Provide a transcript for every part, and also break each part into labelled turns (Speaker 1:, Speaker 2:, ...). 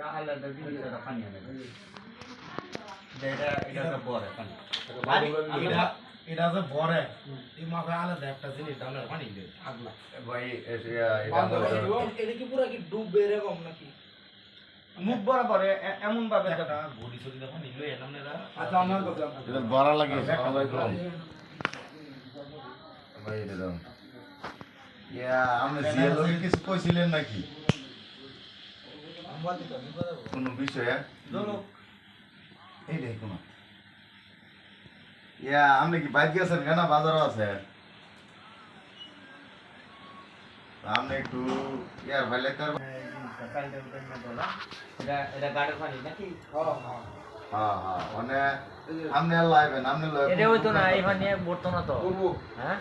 Speaker 1: আলাদা জিনিসটা পানি আনে এটা তো বড় পানি
Speaker 2: এটা যে বড় এই মাপে আলাদা একটা জিনিস ডালের পানি দিয়ে আগলা
Speaker 1: ভাই
Speaker 2: এটা কি পুরো কি ডুববে এরকম নাকি
Speaker 1: মুখ বরাবর এমন ভাবে
Speaker 2: একটা ঘড়ি ছড়ি দিয়ে পানি লয়ে এলাম না
Speaker 3: আচ্ছা আমরা তো
Speaker 4: এটা বড়া লাগে
Speaker 3: ভাই এটা দাও আপনি জিয়া লোকে কিছু কইছিলেন নাকি কোন বিষয়ে এই দেখুন আপনি কি বাইক গেছেন কেন বাজারও আছে আপনি একটু ইয়ার ভাইলে তার
Speaker 1: এটা গাড়ির পানি নাকি
Speaker 3: হ্যাঁ হ্যাঁ মানে আপনি লাইবেন আপনি
Speaker 1: এটা হইতো না এই পানি পড়তো না তো হ্যাঁ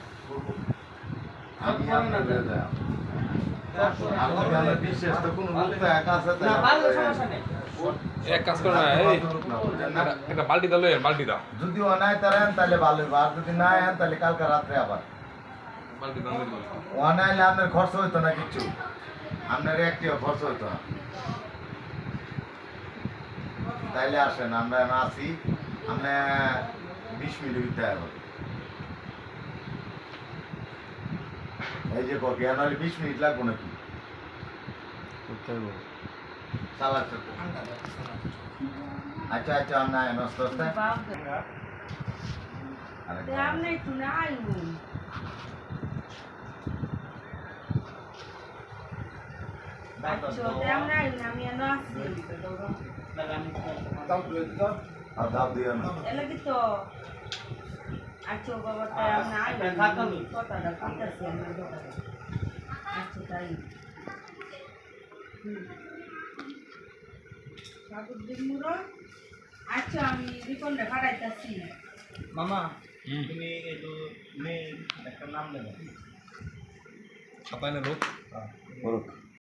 Speaker 3: আমি আপনার বিশেষ তো কোনো লোক তো একা আছে
Speaker 1: না ভালো সমস্যা নেই
Speaker 5: এক কাজ করো না এই একটা বালতি দাও বালতি দাও
Speaker 3: যদি অনায় তারা আন তাহলে ভালো হবে আর যদি না আন তাহলে কালকে রাত্রে আবার
Speaker 5: বালতি দাও
Speaker 3: অনাইলে আপনার খরচ হইতো না কিচ্ছু আপনার একটিও খরচ হইতো না তাইলে আসেন আমরা আসি আমরা 20 মিনিট ভিতরে আসবো এই যে কপি নাহলে 20 মিনিট লাগবো নাকি চালাক আচ্ছা আচ্ছা আমরা নষ্ট হচ্ছে
Speaker 6: আমনে শুনে আইব আমনে আইব আমি এনে আসছি
Speaker 3: আর দাও দিয়ে না
Speaker 6: এলাকি তো আচ্ছা বাবাটা আমনে আইব কথাটা কইতাছি আমি আচ্ছা তাই সাবুদ্দিন মুরা আচ্ছা আমি রিপনটা ফাটাইতাছি
Speaker 2: মামা তুমি একটু মেয়ে একটা নাম দেবে
Speaker 5: সাতাইনের লোক
Speaker 3: করুক